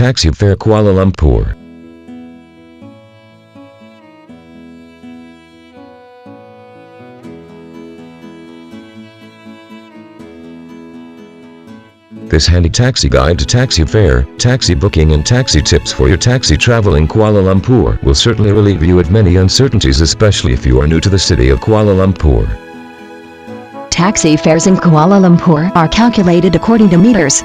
Taxi Fare Kuala Lumpur. This handy taxi guide to taxi fare, taxi booking and taxi tips for your taxi travel in Kuala Lumpur will certainly relieve you of many uncertainties, especially if you are new to the city of Kuala Lumpur. Taxi fares in Kuala Lumpur are calculated according to meters.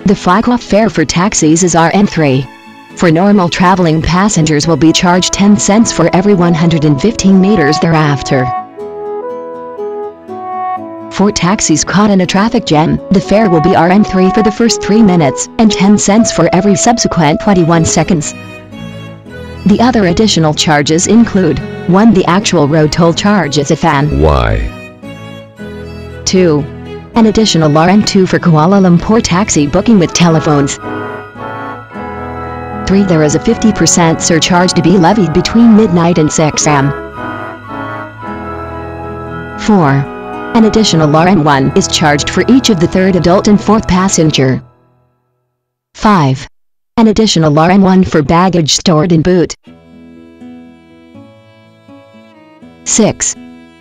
The FICO fare for taxis is Rn3. For normal traveling passengers will be charged 10 cents for every 115 meters thereafter. For taxis caught in a traffic jam, the fare will be Rn3 for the first 3 minutes, and 10 cents for every subsequent 21 seconds. The other additional charges include 1. The actual road toll charge is Fan. Why? 2. An additional Rn2 for Kuala Lumpur taxi booking with telephones. 3. There is a 50% surcharge to be levied between midnight and 6 am. 4. An additional Rn1 is charged for each of the third adult and fourth passenger. 5. An additional Rn1 for baggage stored in boot. 6.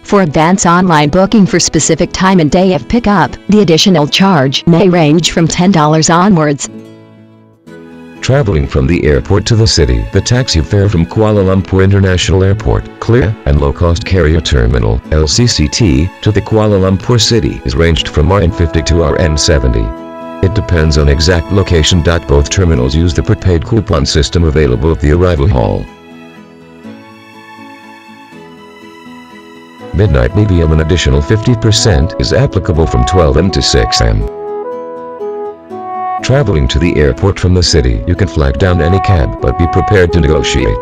For advance online booking for specific time and day of pickup, the additional charge may range from $10 onwards. Traveling from the airport to the city, the taxi fare from Kuala Lumpur International Airport, CLIA, and low-cost carrier terminal, LCCT, to the Kuala Lumpur city is ranged from Rn50 to Rn70. It depends on exact location. Both terminals use the prepaid coupon system available at the arrival hall. Midnight medium, an additional 50% is applicable from 12 am to 6 am. Traveling to the airport from the city, you can flag down any cab, but be prepared to negotiate.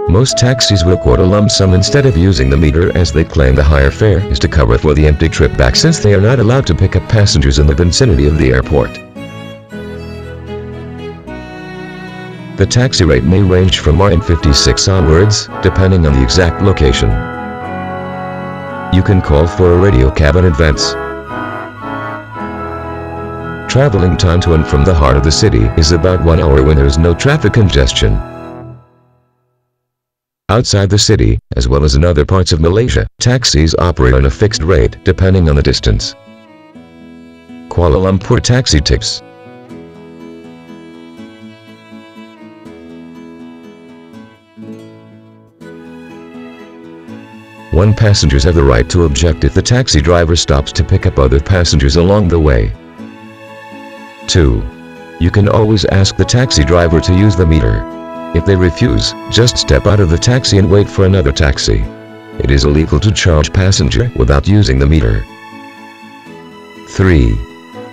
Most taxis will quote a lump sum instead of using the meter, as they claim the higher fare is to cover for the empty trip back, since they are not allowed to pick up passengers in the vicinity of the airport. The taxi rate may range from Rn56 onwards, depending on the exact location. You can call for a radio cab in advance. Traveling time to and from the heart of the city is about 1 hour when there is no traffic congestion. Outside the city, as well as in other parts of Malaysia, taxis operate on a fixed rate depending on the distance. Kuala Lumpur taxi tips. One, passengers have the right to object if the taxi driver stops to pick up other passengers along the way. 2. You can always ask the taxi driver to use the meter. If they refuse, just step out of the taxi and wait for another taxi. It is illegal to charge passenger without using the meter. 3.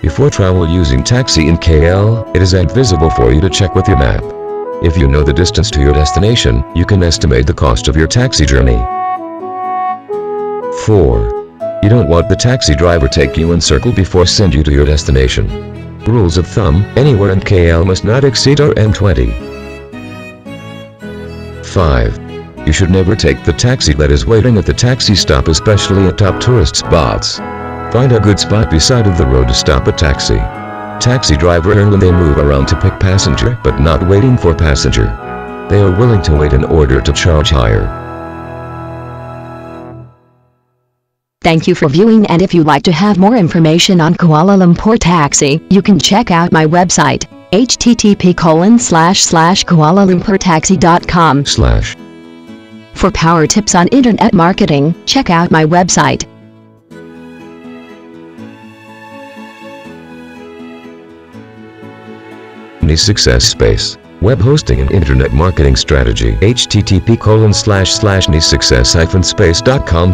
Before travel using taxi in KL, it is advisable for you to check with your map. If you know the distance to your destination, you can estimate the cost of your taxi journey. 4. You don't want the taxi driver take you in circle before send you to your destination. Rules of thumb: anywhere in KL must not exceed Rn20. 5. You should never take the taxi that is waiting at the taxi stop, especially at top tourist spots. Find a good spot beside of the road to stop a taxi. Taxi driver earn when they move around to pick passenger, but not waiting for passenger. They are willing to wait in order to charge higher. Thank you for viewing, and if you'd like to have more information on Kuala Lumpur taxi, you can check out my website, http://kualalumpurtaxi.com/. For power tips on internet marketing, check out my website. Success Space Web hosting and internet marketing strategy. http://success-space.com/